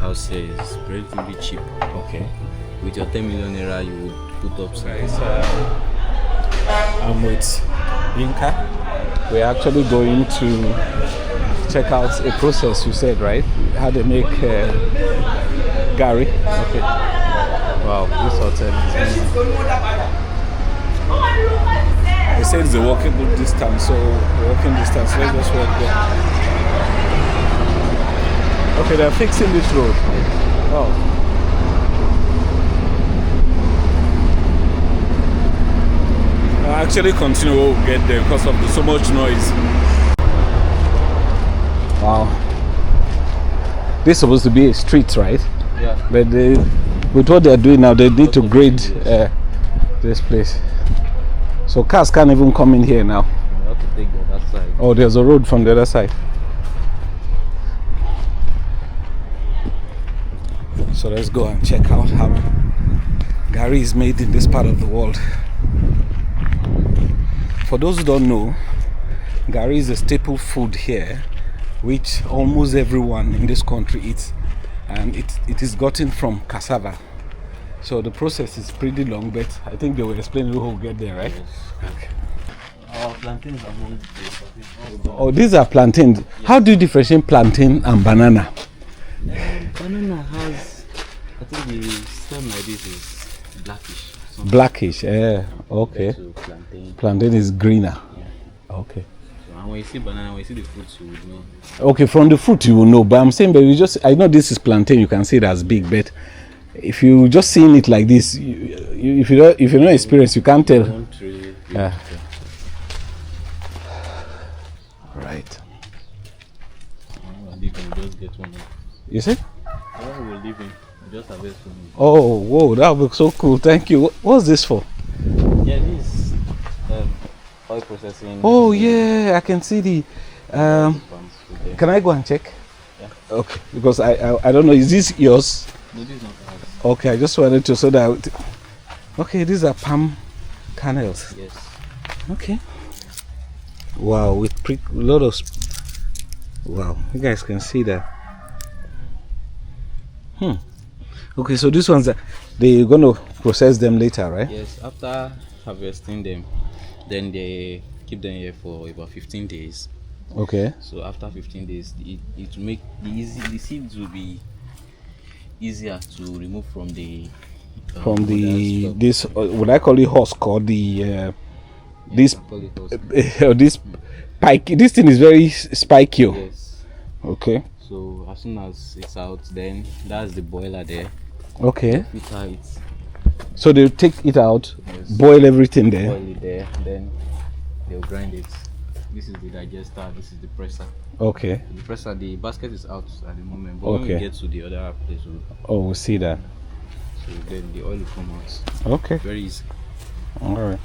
house here is relatively cheap. Okay. With your 10 million naira, you would put up something. I'm with Yinka. We're actually going to check out a process, you said, right? How they make Garri. Okay. Wow, this hotel is they said it's a walkable distance, so walking distance, let's just walk there. Okay, they're fixing this road. Oh. I'll actually continue when we get there because of so much noise. Wow. This is supposed to be a street, right? Yeah. But with what they're doing now, they need to grade this place. So cars can't even come in here now. You have to take the other side. Oh, there's a road from the other side. So let's go and check out how Garri is made in this part of the world. For those who don't know, Garri is a staple food here, which almost everyone in this country eats, and it is gotten from cassava. So the process is pretty long, but I think they will explain how we get there, right? Yes. Okay. Our plantains are moved. Oh, these are plantains. Yes. How do you differentiate plantain and banana? Banana has, I think the stem like this is blackish. Blackish, yeah. Okay. Plantain is greener. Yeah. Okay. So, and when you see banana, when you see the fruits, you would know. Okay, from the fruit you will know. But I'm saying, but I know this is plantain. You can see it as big, but if you just seeing it like this, if you're not experienced, you can't tell. Really yeah. Right. Just get one. You see? When we're leaving, just harvest one. Oh, whoa, that looks so cool. Thank you. What's this for? Yeah, this oil processing. Oh yeah, I can see the. Can I go and check? Yeah. Okay, because I don't know. Is this yours? No, this is not ours. Okay, I just wanted to so that. Okay, these are palm kernels. Yes. Okay. Wow, with a lot of. Wow, you guys can see that. Okay, so these ones they're gonna process them later, right? Yes. After harvesting them, then they keep them here for about 15 days. Okay. So after 15 days, it will make the seeds will be easier to remove from the this what I call it husk or the this this spike. This thing is very spiky. Yes. Okay. So as soon as it's out, then that's the boiler there. Okay. Filter it. So they take it out, yes. Boil everything there. Boil it there, then they'll grind it. This is the digester. This is the presser. Okay. The presser, the basket is out at the moment, but okay. when we get to the other place, we'll see that. So then the oil will come out. Okay. Very easy. All right.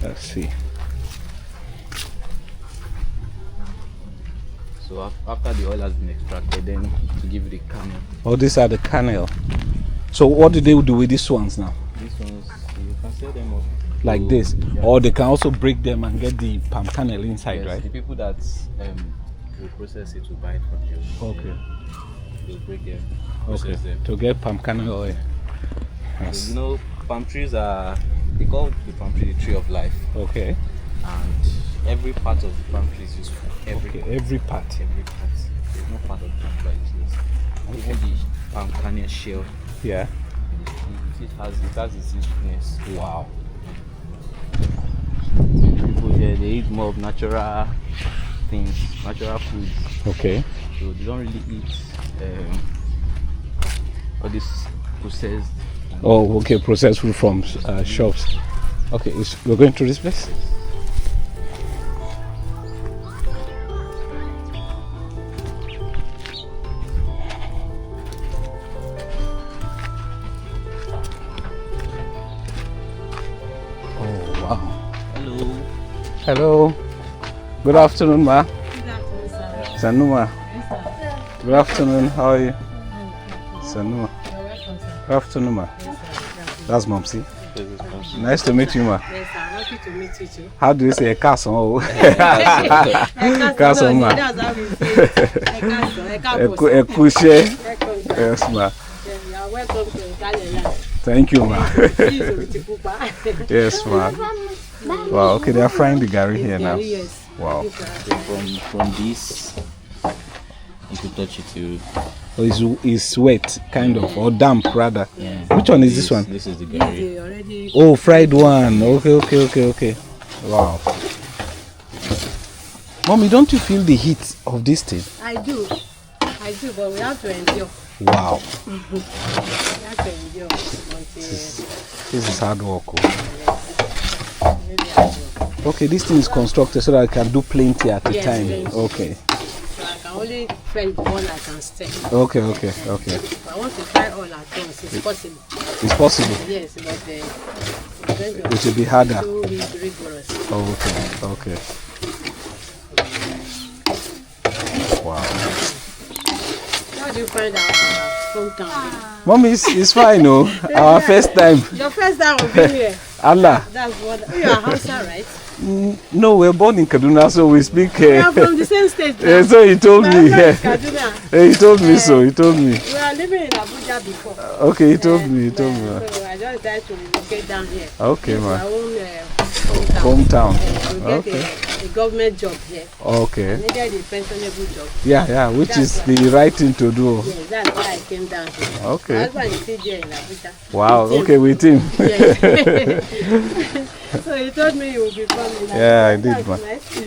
Let's see. So after the oil has been extracted, then to give you the kernel. Oh, these are the kernel. So what do they do with these ones now? These ones, you can sell them off. Like this, yeah. Or they can also break them and get the palm kernel inside, yes, right? The people that will process it will buy it from you. Okay. They'll break them, process them. To get palm kernel oil. Yes. So, you know, palm trees are, they call the palm tree the tree of life. Okay. And every part of the palm tree is useful. Every part. There's no part of the palm tree that is useless. Even the palm kernel shell. Yeah. It has its usefulness. Wow. People here, they eat more of natural things, natural foods. Okay. So they don't really eat all this processed. Oh, okay, processed food from shops. Okay, we're going to this place? Hello. Good afternoon, ma. Good afternoon, sir. Sanuma. Yes, sir. Good afternoon. How are you? Sanuma. You're welcome, sir. Good afternoon, ma. Yes, sir. That's Mom, see? Yeah. Nice to meet you, ma. Yes, I'm happy to meet you too. How do you say a castle? Oh. Castle, ma. that's how we say it. A couche. Yes, ma. You are welcome to Italian. Thank you, ma. Okitipupa. Yes, ma. Wow, okay, they are frying the Garri here now. Yes. Wow. From this, you could touch it too. Oh, it's wet, kind of, or damp rather. Yeah. Which one is this one? This is the Garri. Already. Oh, fried one. Okay. Wow. Mommy, don't you feel the heat of this thing? I do, but we have to endure. Wow. We have to endure until This is hard work. Oh. maybe I do. Okay, this thing is constructed so that I can do plenty at a Yes, time. plenty. Okay. So I can only fry the one I can stir. Okay. If I want to fry all at once, it's possible. It's possible. Yes, but it's going to It will be harder. too rigorous. Oh, okay. Wow. How do you find our hometown? Mommy, it's fine, no? Our first time. Your first time will be here. Allah. That's what you are Hausa, right? No, we're born in Kaduna, so we speak. We are from the same state. Yeah, so he told My me. husband is Kaduna. He told me so. He told me. We are living in Abuja before. Okay, he told me. He told me. So I just tried to get down here. Okay, Our man. own Hometown. To get Okay. a government job here. Okay. I needed a pensionable job. Yeah, which is That's the right thing to do. Yes, that's why I came down here. My Okay. husband is still there in Abuja. Wow. With him. Okay, with him. Yes. So he told me he would be coming. Yeah, I did, That's man. nice. So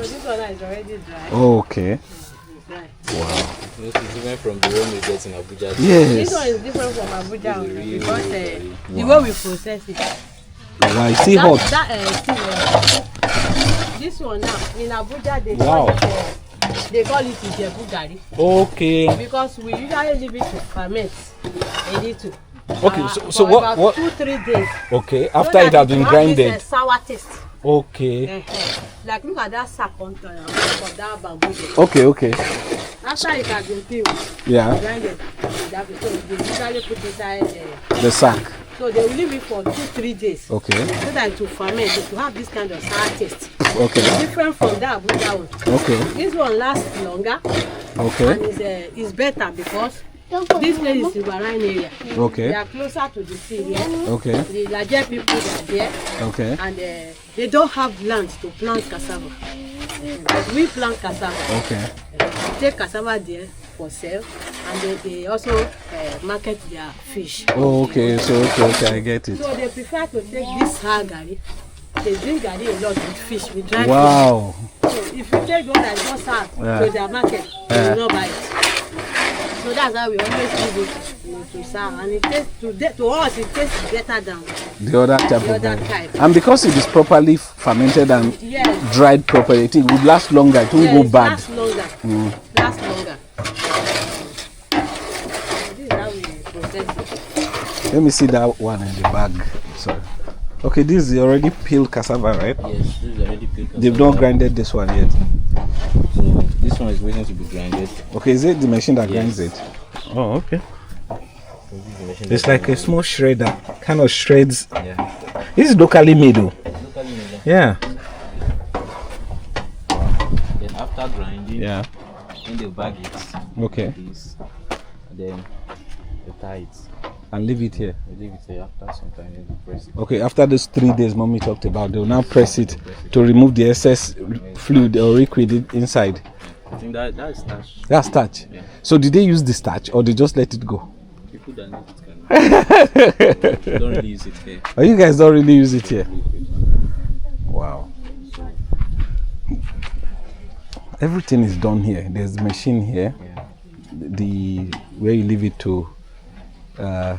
this one is already dry. Okay. It's dry. Wow. It's different from the one we get in Abuja. This one Yes. is different from Abuja only because the Wow. way we process it. Wow, it's still hot. This one now in Abuja Wow. they call it Ijebu Garri Okay. because we usually leave it to ferment a little. Okay, so for about what? 2-3 days. Okay, So after that it has been will have grinded. this, sour taste. Okay. Like look at that sack on for that bamboo. Okay. After it has been peeled, Yeah. grinded, that so they usually put inside. The sack. So they will leave it for 2-3 days. Okay. So that it will ferment, it will have this kind of sour taste. Okay. Different from that Abuja one. Okay. This one lasts longer Okay. and is better because this place is Riverine area. They Okay. are closer to the sea here. Okay. The larger people are there Okay. and they don't have land to plant cassava. But we plant cassava. Okay. We take cassava there for sale and they also market their fish. Oh, okay. So okay, I get it. So they prefer to take this hard Garri. They drink Garri a lot with fish, with dry Wow. fish. So if you take one that is not sour to their market, they will not buy it. So that's how we always give it to sour. And it tastes, to us, it tastes better than The other type the of other Garri. type. And because it is properly fermented and Yes. dried properly, it would last longer. It won't Yes, go bad. lasts longer. Lasts longer. This is how we process it. Let me see that one in the bag. Sorry. Okay, this is already peeled cassava, right? Yes, this is already peeled. They've not grinded this one yet. So this one is waiting to be grinded. Okay, is it the machine that Yes. grinds it? Oh, okay. So this is the machine It's that like a small shredder, kind of shreds. yeah. This is locally made, though. Locally made. Yeah. Then after grinding, Yeah. when they bag it, Okay. this, then they tie it. And leave it here. We leave it here after some time, then we press it. Okay, after those 3 days mommy talked about, they'll now press it to remove the excess fluid or liquid inside. I think that is starch. That's starch. Yeah. So did they use the starch or they just let it go? People that need it can don't really use it here. Oh, you guys don't really use it here? Wow. Everything is done here. There's a machine here. Yeah. The where you leave it to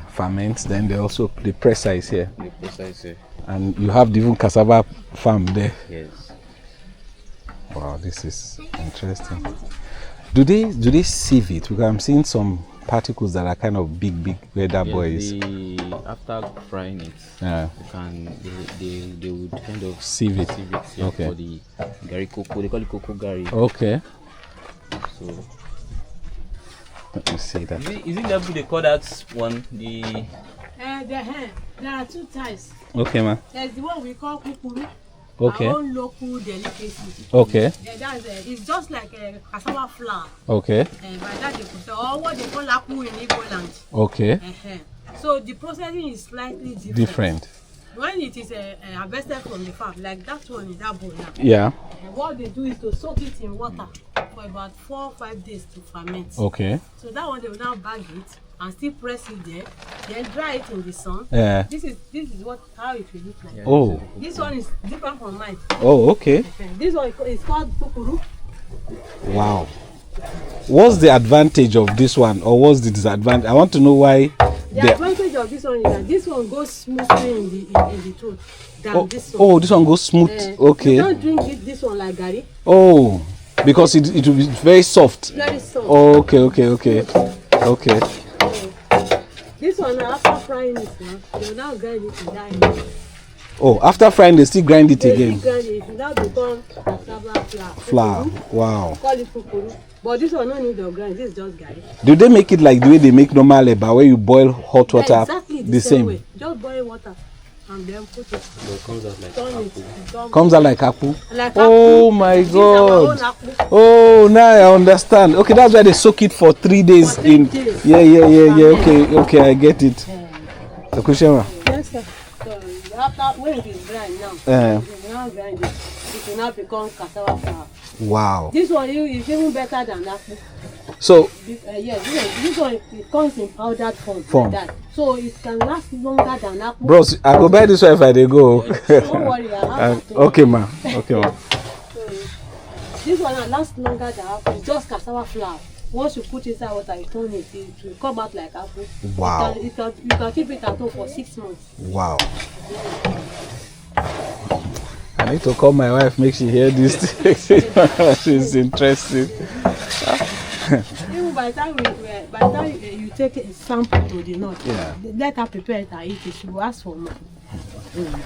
ferment. Then they also the presser is here, The precise here. and you have the even cassava farm there. Yes. Wow, this is interesting. Do they sieve it? Because I'm seeing some particles that are kind of big weather boys. After frying it, Yeah. they would kind of Sieve it. yeah, Okay. for the Garri cocoa. They call it cocoa Garri. Okay. So Let me see that. is it that they call that one the There are two types. Okay, ma. There's the one we call Pupuru. Okay. Our own local delicacy. Okay. Yeah, it's just like a cassava flour. Okay. By that they put, or what they call lapu in Igbo land. Okay. So the processing is slightly different. When it is harvested from the farm, like that one in that bowl now. Yeah. What they do is to soak it in water for about 4 or 5 days to ferment. Okay. So that one they will now bag it and still press it there, then dry it in the sun. Yeah. This is how it will look like. Oh. This one is different from mine. Oh, okay. This one is called Pupuru. Wow. What's the advantage of this one, or what's the disadvantage? I want to know why. The advantage of this one is that this one goes smoothly in the throat than this one. Oh, this one goes smooth. Okay. You don't drink this one like Garri. Oh, because it will be very soft. Very soft. Oh, okay. This one after frying it now, you now grind it in that. Oh, after frying they still grind it again. Grind it. It will now become cassava flour. Flour. Wow. Call it Pupuru. But this one no need to grind. This is just Garri. Do they make it like the way they make normal eba, where you boil hot water? Yeah, exactly the same way. Just boil water and then put it. So it comes out like Turn apple. it. Comes out like apple. Like Oh apple. my This is our own God. apple. Oh, now I understand. Okay, that's why they soak it for 3 days For 3 in. days. Yeah. Okay, I get it. Okushema. Yes, sir. So after when it is grind now, you now grind it. It will now become cassava flour. Wow. This one is even better than that. So This one it comes in powdered form. Like that. So it can last longer than apple. bros, I go buy this one if I dey go. Don't worry, I have that. Okay, ma. So this one will last longer than apple. It's just cassava flour. Once you put inside water, you turn it, it will come out like apple. Wow. You can keep it at home for 6 months. Wow. I need to call my wife, make she hear this. She's interested. Even by the time you take a sample to the north, let her prepare it and eat it. She will ask for more.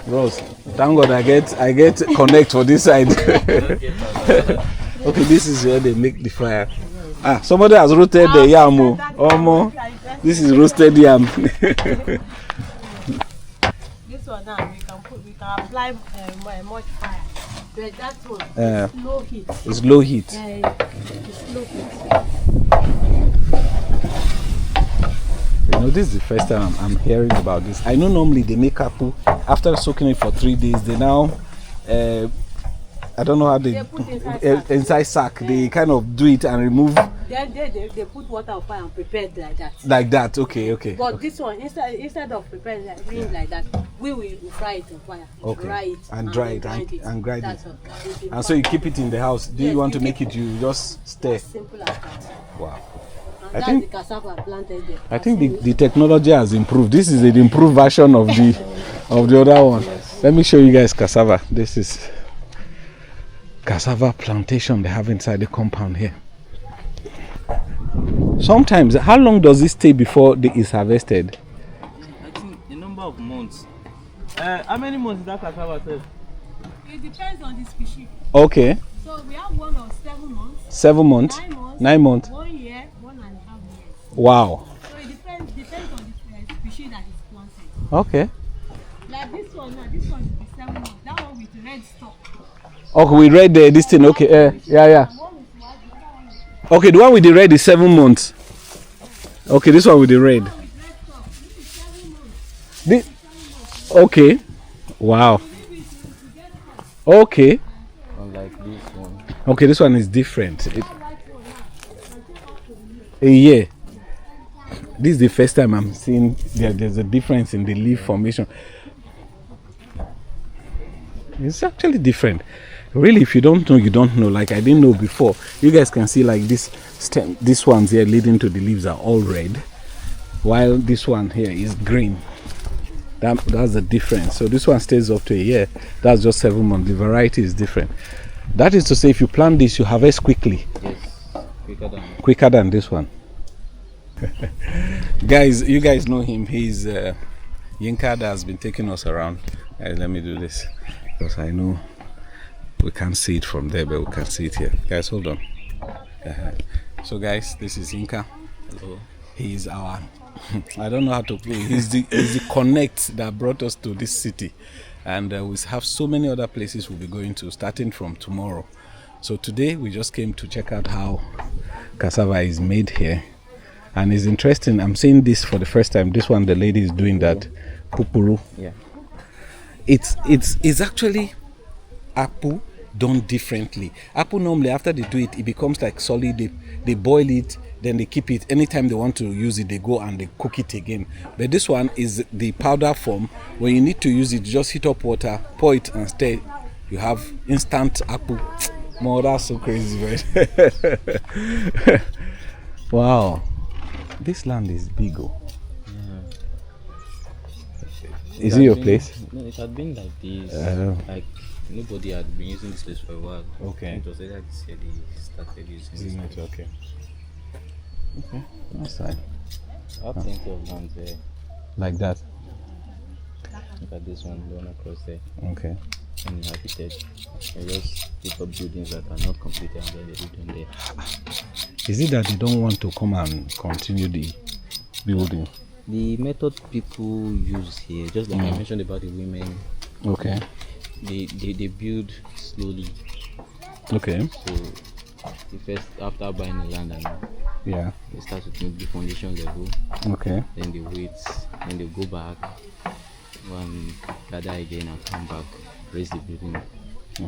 Bros, thank God I get connect for this side. Okay, this is where they make the fire. Ah, somebody has roasted the yam. This is roasted yam. This one now we can apply much fire. But that one is low heat. It's low heat. It's low heat. You know, this is the first time I'm hearing about this. I know normally they make apple after soaking it for 3 days. They now, I don't know how they put inside sack. They kind of do it and remove. Then they put water on fire and prepare it like that. Like that, okay. But this one, instead of preparing like that, we will fry it on fire. Okay. Dry it and grind it. All. And so you keep it in the house. Do you want to make it? You just stir. Simple as that. Wow. And that's the cassava planted there. I think the technology has improved. This is an improved version of the other one. Yes. Let me show you guys cassava. This is cassava plantation they have inside the compound here. Sometimes, how long does it stay before it is harvested? I think a number of months. How many months is that cassava take? It depends on the species. Okay. So we have one of 7 months. 7 months. 9 months. 9 months. 1 year, 1.5 years. Wow. So it depends on the species that is planted. Okay. Like this one now, this one is 7 months. That one with red stalk. Okay, we read this thing. Okay. Yeah. Okay, the one with the red is 7 months. Okay, this one with the red. Okay. Wow. Okay. Unlike this one. Okay, this one is different. Yeah. This is the first time I'm seeing there's a difference in the leaf formation. It's actually different. Really, if you don't know, you don't know. Like I didn't know before. You guys can see like this stem, these ones here leading to the leaves are all red, while this one here is green. That's the difference. So this one stays up to a year. That's just 7 months. The variety is different. That is to say, if you plant this, you harvest quickly. Yes, quicker than this one. Guys, you guys know him. He's Yinka that has been taking us around. Guys, let me do this because I know we can't see it from there, but we can see it here. Guys, hold on. So guys, this is Yinka. Hello. He is our I don't know how to play. He's the connect that brought us to this city. And we have so many other places we'll be going to starting from tomorrow. So today we just came to check out how cassava is made here. And it's interesting. I'm seeing this for the first time. This one, the lady is doing that pupuru. Yeah. It's actually apple done differently. Apple normally after they do it, it becomes like solid. They boil it, then they keep it. Anytime they want to use it, they go and they cook it again. But this one is the powder form. When you need to use it, just heat up water, pour it and stir. You have instant apple. More, that's so crazy, right? Wow. This land is big. Oh. Yeah. Is it your place? No, it had been like this. Like nobody had been using this place for a while. Okay. It was either this year they started using this place. Okay. Okay. That's fine. I have plenty of land there. Like that. Look at this one, the one across there. Okay. Uninhabited. I just put up buildings that are not completed and then they live in there. Is it that they don't want to come and continue the building? The method people use here, just like I mentioned about the women, Okay. they build slowly. Okay. So the first, after buying the land, and Yeah. they start to think the foundation level, Okay. then they wait, then they go back, one gather again and come back, raise the building.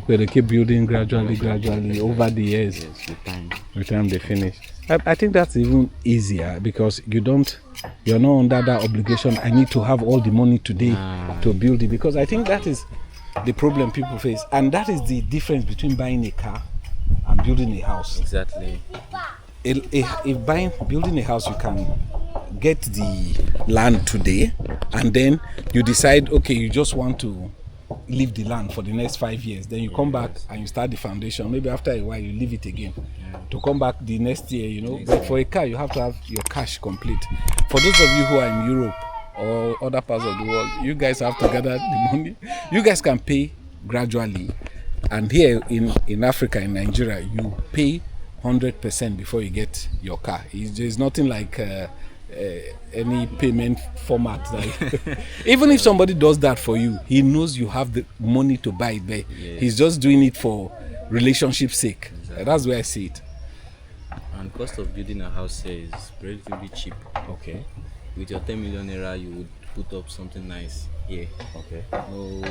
Where they keep building gradually over the years. Yes, with time. By the time they finish. I think that's even easier because you're not under that obligation. I need to have all the money today to build it, because I think that is the problem people face, and that is the difference between buying a car and building a house. Exactly. If building a house, you can get the land today, and then you decide, okay, you just want to leave the land for the next 5 years. Then you come back and you start the foundation. Maybe after a while you leave it again to come back the next year, you know. But for a car, you have to have your cash complete. For those of you who are in Europe or other parts of the world, you guys have to gather the money. You guys can pay gradually. And here in Africa, in Nigeria, you pay 100% before you get your car. There's nothing like any payment format. Even if somebody does that for you, he knows you have the money to buy it there. Yes. He's just doing it for relationship's sake. Exactly. That's where I see it. And cost of building a house here is relatively cheap. Okay. With your 10 million naira, you would put up something nice here. Okay. No,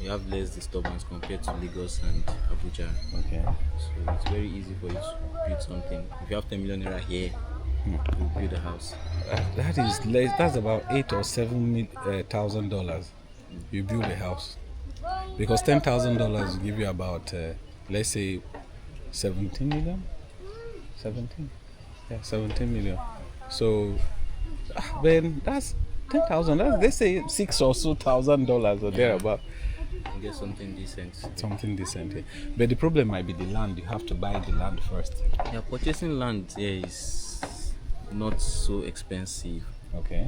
you have less disturbance compared to Lagos and Abuja. Okay. So it's very easy for you to build something. If you have 10 million naira here, you build a house. That is less. That's about $8,000 or $7,000. You build a house, because $10,000 will give you about let's say 17 million. 17. Yeah, 17 million. So then that's 10,000. That's, let's say $6,000 or thereabout. You get something decent. Something decent. Yeah. But the problem might be the land. You have to buy the land first. Yeah, purchasing land here is not so expensive. Okay.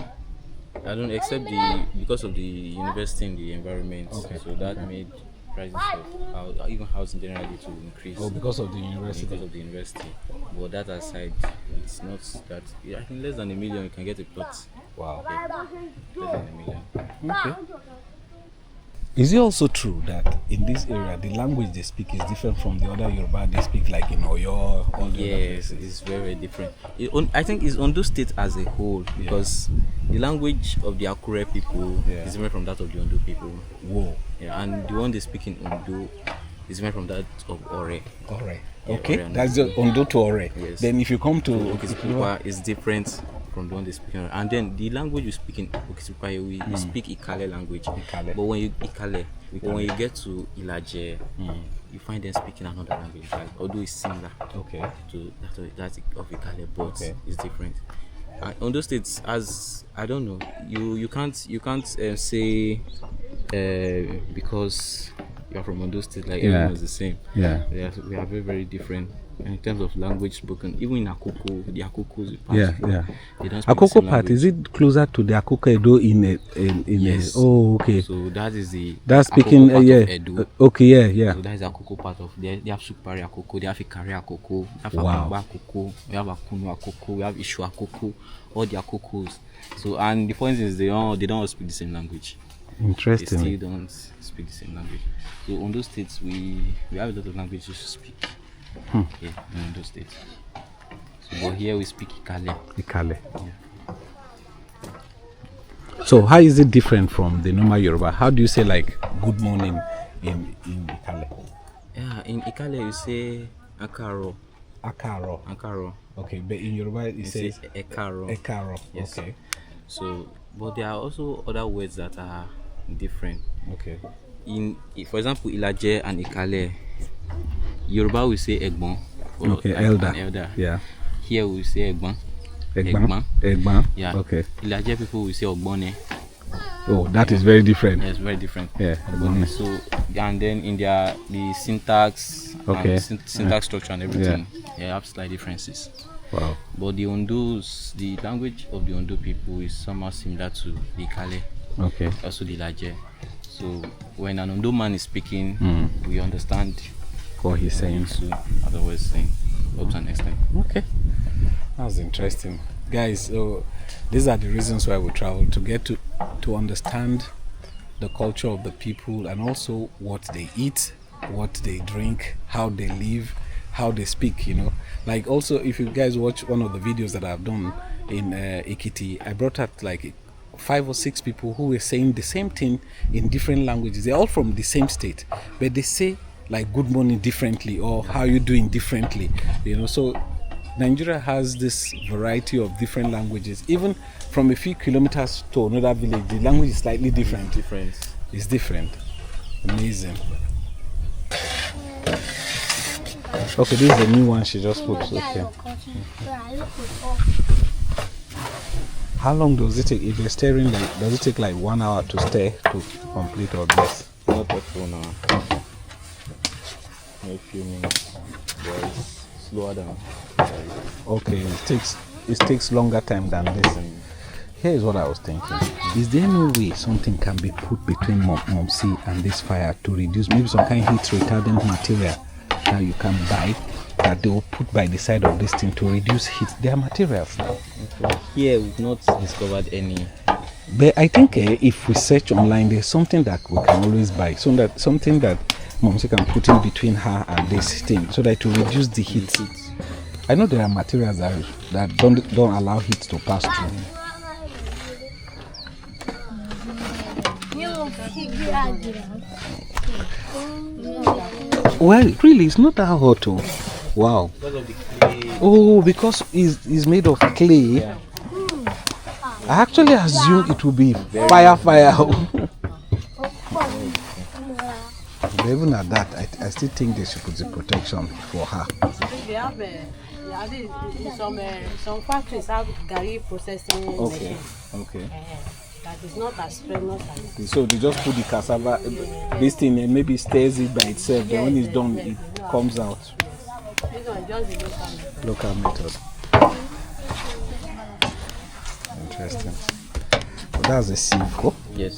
I don't accept because of the university and the environment. Okay. So that made prices of even housing generally to increase. Oh, because of the university. Because of the university. But that aside, it's not that. I think less than $1 million you can get a plot. Wow. Yeah, less than $1 million. Okay. Is it also true that in this area the language they speak is different from the other Yoruba they speak, like in Oyo, all the other places? It's very, very different. I think it's Ondo State as a whole, because the language of the Akure people is different from that of the Ondo people. Whoa. Yeah, and the one they speak in Ondo is different from that of Ore. Ore. Yeah, okay. Ore, that's the Ondo to Ore. Yes. Then if you come to Okitipupa, it's different from the one they speak in Ore. And then the language you speak in Okitipupa, we speak Ikale language. Ikale. But when you get to Ilaje, you find them speaking another language, although it's similar to that of Ikale, but it's different. On those states, as I don't know, you can't say because you're from Ondo State, like everyone's the same. Yeah. We are very, very different in terms of language spoken, even in Akoko, the Akoko part, they don't speak the Akoko same part, language. is it closer to the Akoko Edo in Yes. oh, okay. So that is the That's Akoko speaking, part yeah. of Edo. Okay, yeah. So that is the Akoko part of. They have Supari Akoko, they have Ikari Akoko, they have Wow. Akungba Akoko, we have Akunu Akoko, we have Ishu Akoko, all the Akokos. So, and the point is they don't all speak the same language. Interesting. They still don't speak the same language. So on those states we have a lot of languages to speak. Yeah, in those states. So, but here we speak Ikale. Ikale. Yeah. So how is it different from the normal Yoruba? How do you say like good morning in Ikale? Yeah, in Ikale you say Akaro. Akaro. Akaro. Okay, but in Yoruba it says Ekaro. Ekaro. Yes. Okay. So, but there are also other words that are different. Okay. For example, Ilaje and Ikale, Yoruba we say Egbon. Okay, like elder. An elder. Yeah. Here we say Egbon. Egban. Yeah. Okay. Ilaje people we say Ogbone. Oh, that is very different. Yes, very different. Yeah. Ogbone. So, and then in the syntax, Okay. and syntax structure and everything, they have slight differences. Wow. But the Ondos, the language of the Ondo people is somehow similar to the Ikale, Okay. also the Ilaje. So when an Ondo man is speaking, we understand What he's saying. to otherwise saying up to an extent. Okay. That's interesting. Guys, so these are the reasons why we travel, to get to understand the culture of the people and also what they eat, what they drink, how they live, how they speak, you know. Like also, if you guys watch one of the videos that I've done in Ekiti, I brought out like 5 or 6 people who were saying the same thing in different languages. They're all from the same state, but they say like good morning differently or how you doing differently, you know. So Nigeria has this variety of different languages. Even from a few kilometers to another village, the language is slightly different. It's different. Amazing. Okay, this is a new one she just put. Okay. How long does it take if you're stirring? Like, does it take like 1 hour to stir to complete all this? Not up to 1 hour. A few minutes. But it's slower down. Okay, it takes longer time than this. Here is what I was thinking. Is there no way something can be put between Momsi and this fire to reduce maybe some kind of heat retardant material that you can buy that they will put by the side of this thing to reduce heat? There are materials now. Okay. Here we've not discovered any. But I think if we search online, there's something that we can always buy. So that something that Momsi can put in between her and this thing, so that to reduce the heat. I know there are materials that don't allow heat to pass through. Well, really, it's not that hot. Oh. Wow. Because of the clay. Oh, because it's made of clay. Yeah. I actually assumed it would be fire. But even at that, I still think they should put the protection for her. They have some factories have Garri processing. Okay. That is not as famous as. So they just put the cassava, this thing, and maybe stays it by itself. Then when it's done, it comes out. This one just the Local method. Interesting. So that's a sieve. Oh? Yes.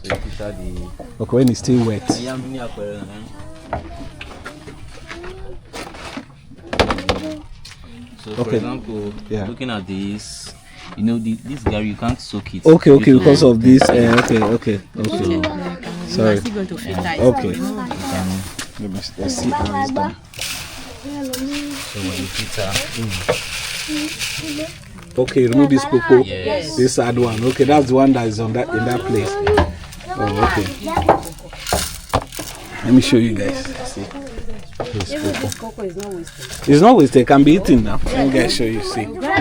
So these are the. Okay, when it's still wet. So for example, looking at this, you know, this Garri, you can't soak it. Okay, because of this. Okay. Sorry. going to fit that. Okay. Let's see how it's done. So when you heat Okay, remove this popo. Yes. This hard one. Okay, that's the one that is on that in that place. Oh, okay. Let me show you guys. See. This cocoa is not wasted. It's not wasted. It can be eaten now. Let me guys show you. See. Grind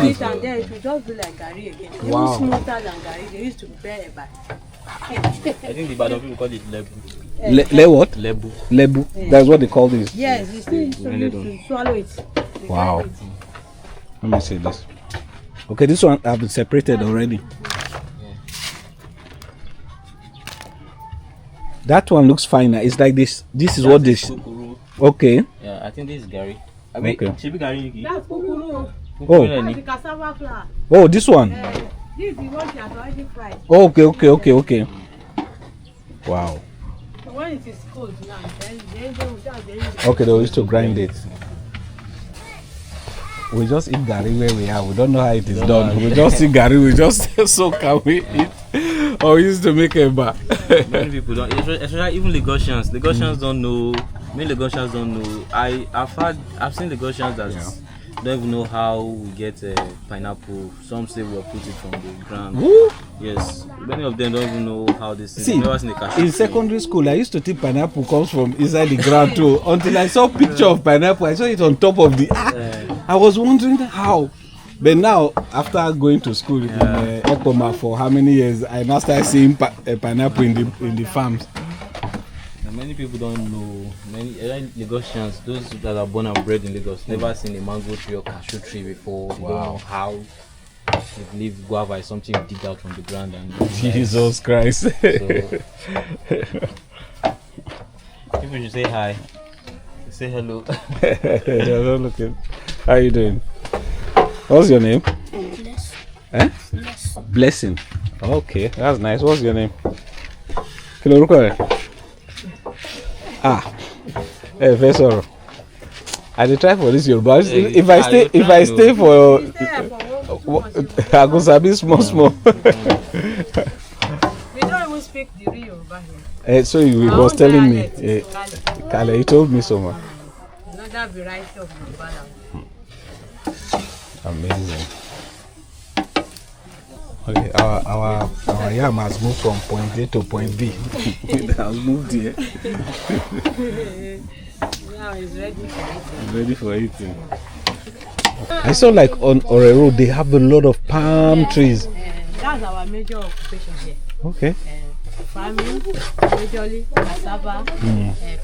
it. And then it will just be like Garri again. Wow. Even smoother than Garri. They used to prepare a bag. I think the Badon people call it lebu. What? Lebu. Lebu. That's what they call this. Yes, you still used to swallow it. Wow. Let me see this. Okay, this one have been separated already. That one looks finer. It's like this. This is That what is this. Pupuru. Okay. Yeah, I think this is Garri. I mean, Okay. should be Garri. That's Pupuru. Oh. That's the cassava flour. Oh, this one. This is the one she has already fried. Okay. Wow. So when it is cold now, then they will start doing it. Okay, they used to grind it. We just eat Garri where we are. We don't know how it is done. We just eat Garri. We just so can we eat? Or we used to make a bar. Many people don't, especially even Lagosians. Lagosians don't know. Many Lagosians don't know. I've seen Lagosians that don't even know how we get pineapple. Some say we put it from the ground. Woo? Yes, many of them don't even know how this. See, Never seen a cashew in tree. secondary school, I used to think pineapple comes from inside the ground too. Until I saw a picture of pineapple, I saw it on top of the. I was wondering how. But now, after going to school in Ekoma for how many years, I now start seeing pineapple in the farms. And many people don't know. Many Lagosians, those that are born and bred in Lagos, never seen a mango tree or cashew tree before. They don't know how they believe guava is something you dig out from the ground. And Jesus Christ. So, people should say hi. Say hello. Don't look at. How you doing? What's your name? Blessing. Okay, that's nice. What's your name? Vessel. I dey try for this Yoruba. If I stay for I go sabi small. We don't even speak the real Yoruba here. So he was telling me, Kale, he told me so much. Another variety of Yoruba language. Amazing. Okay, our yam has moved from point A to point B. It has moved here. Now it's ready for eating. Ready for eating. I saw like on Ore Road they have a lot of palm trees. That's our major occupation here. Okay. Farming, majorly cassava,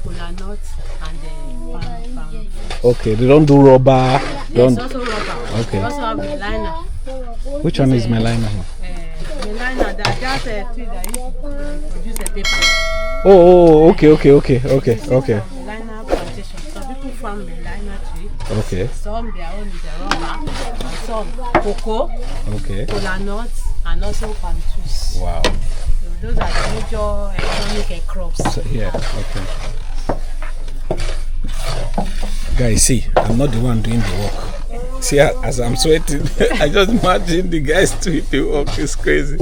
cola nuts, and palm. Okay, they don't do rubber. Yes, also rubber. Okay. We also have melina. Which one is melina? Melina, that just tree that used to produce the paper. Oh, okay. Melina plantation. Some people farm melina tree. Okay. Some their own is a rubber. And some cocoa, Okay. cola nuts, and also palm trees. Wow. So those are the major economic crops. So, yeah. Okay. Guys, see, I'm not the one doing the work. See, as I'm sweating, I just imagine the guys doing the work. It's crazy.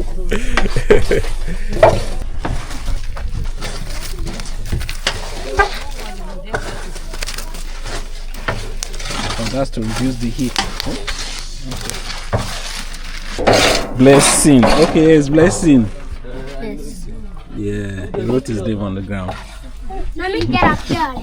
That's to reduce the heat. Okay. Blessing. Okay, it's Blessing. Yes. Yeah, he wrote his name on the ground. Let me get up there.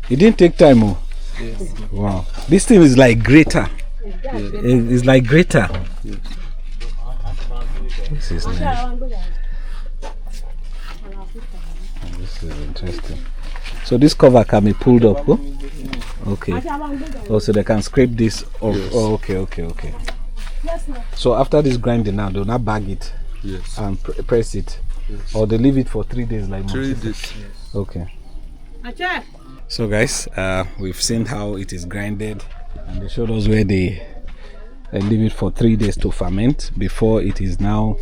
It didn't take time, oh. Yes. Wow. This thing is like grater. It's like grater. Yes. This is nice. This is interesting. So this cover can be pulled up, oh? Okay. Also they can scrape this off. Yes. Oh, okay. So after this grinding now, they'll not bag it. Yes. And press it. Yes. Or they leave it for 3 days like 3 days. Yes. Okay. So guys, we've seen how it is grinded, and they showed us where they leave it for 3 days to ferment before it is now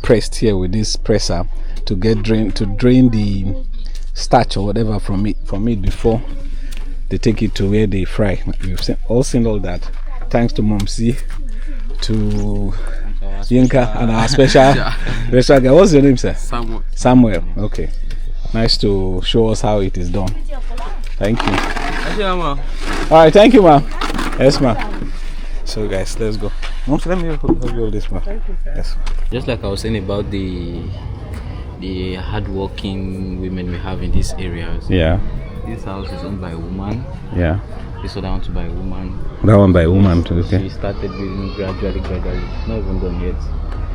pressed here with this presser to drain the starch or whatever from it before they take it to where they fry. We've all seen all that. Thanks to Mom C, to Yinka, and our special guy. What's your name, sir? Samuel. Samuel. Okay. Nice to show us how it is done. Thank you. All right, thank you, ma'am. Yes, ma'am. So, guys, let's go. Mom, let me hold you all this, ma'am. Yes. Just like I was saying about the hardworking women we have in these areas. Yeah. This house is owned by a woman. Yeah. This other one by a woman. That one by a woman too. Okay. She started building gradually, not even done yet.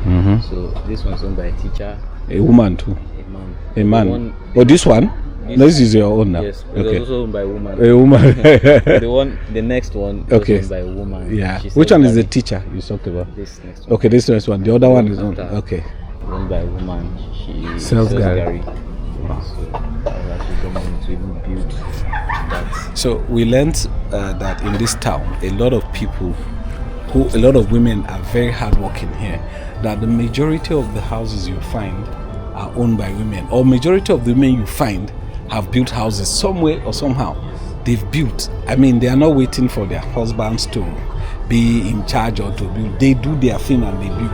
Mm-hmm. So this one's owned by a teacher. A woman too. A man. A man. This one? This is your own now. Yes. Okay. It was also owned by a woman. A woman. the next one was owned by a woman. Yeah. Which one is the teacher you talked about? This next one. Okay, this next one. The other one is owned. Okay. Owned by a woman. She sells Garri. So So we learned that in this town, a lot of women are very hardworking here. That the majority of the houses you find are owned by women, or majority of the women you find have built houses somewhere or somehow. They've built. I mean, they are not waiting for their husbands to be in charge or to build. They do their thing and they build.